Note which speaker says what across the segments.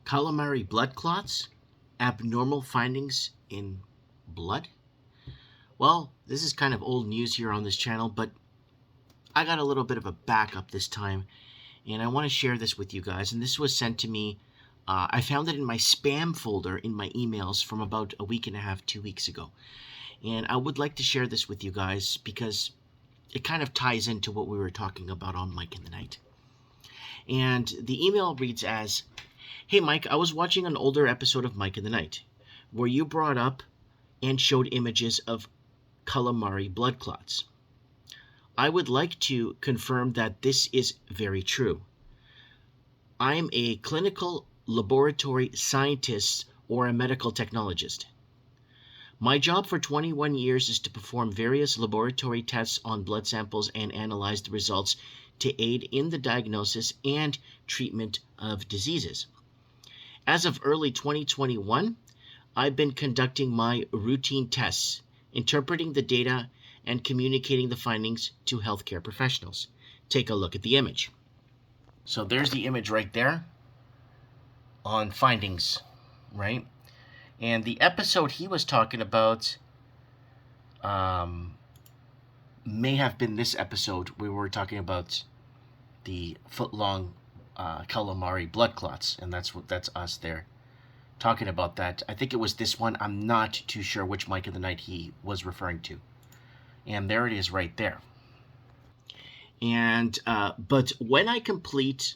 Speaker 1: Calamari blood clots? Abnormal findings in blood? Well, this is kind of old news here on this channel, but I got a little bit of a backup this time, and I want to share this with you guys. And this was sent to me. I found it in my spam folder in my emails from about a week and a half, 2 weeks ago. And I would like to share this with you guys because it kind of ties into what we were talking about on Mike in the Night. And the email reads as, "Hey Mike, I was watching an older episode of Mike in the Night where you brought up and showed images of calamari blood clots. I would like to confirm that this is very true. I'm a clinical laboratory scientist or a medical technologist. My job for 21 years is to perform various laboratory tests on blood samples and analyze the results to aid in the diagnosis and treatment of diseases. As of early 2021, I've been conducting my routine tests, interpreting the data, and communicating the findings to healthcare professionals. Take a look at the image." So there's the image right there on findings, right? And the episode he was talking about may have been this episode where we were talking about the foot-long calamari blood clots, and that's us there talking about that. I think it was this one. I'm not too sure which Mike in the Night he was referring to. And there it is right there. And but when I complete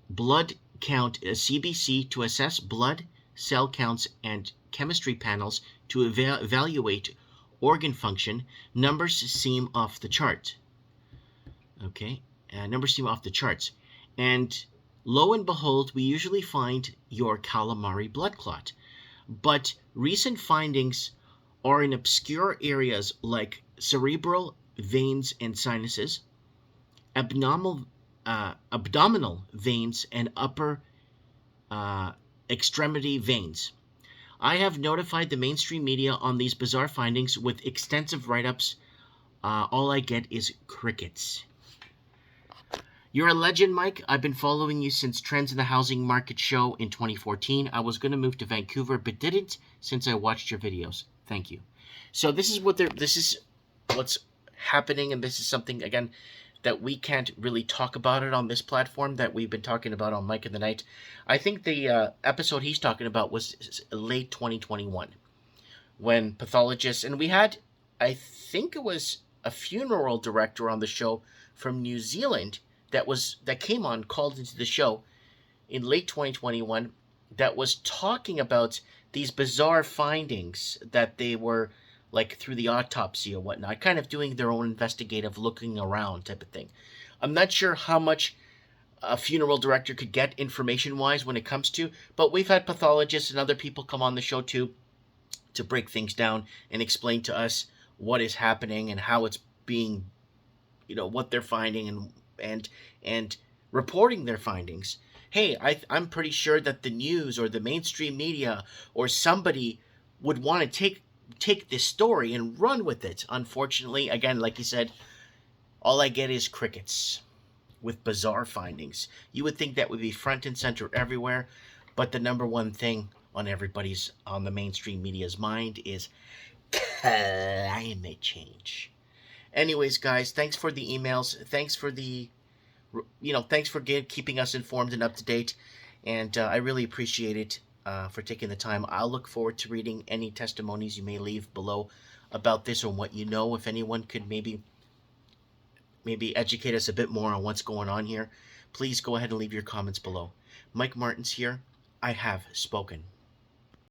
Speaker 1: blood count CBC to assess blood cell counts and chemistry panels to evaluate organ function, numbers seem off the chart. Okay, numbers seem off the charts. And lo and behold, we usually find your calamari blood clot. But recent findings are in obscure areas like cerebral veins and sinuses, abdominal veins, and upper extremity veins. I have notified the mainstream media on these bizarre findings with extensive write-ups. All I get is crickets. You're a legend, Mike. I've been following you since Trends in the Housing Market show in 2014. I was going to move to Vancouver, but didn't since I watched your videos. Thank you. So this is what's happening, and this is something, again, that we can't really talk about it on this platform that we've been talking about on Mike in the Night. I think the episode he's talking about was late 2021 when pathologists, and we had, I think it was a funeral director on the show from New Zealand that came on, called into the show in late 2021 that was talking about these bizarre findings that they were, like, through the autopsy or whatnot, kind of doing their own investigative looking around type of thing. I'm not sure how much a funeral director could get information-wise when it comes to, but we've had pathologists and other people come on the show too to break things down and explain to us what is happening and how it's being, what they're finding and reporting their findings. Hey, I'm pretty sure that the news or the mainstream media or somebody would want to take this story and run with it. Unfortunately, again, like you said, all I get is crickets with bizarre findings. You would think that would be front and center everywhere, but the number one thing on the mainstream media's mind is climate change. Anyways, guys, thanks for the emails. Thanks for keeping us informed and up to date. And I really appreciate it for taking the time. I'll look forward to reading any testimonies you may leave below about this or what you know. If anyone could maybe educate us a bit more on what's going on here, please go ahead and leave your comments below. Mike Martins here. I have spoken.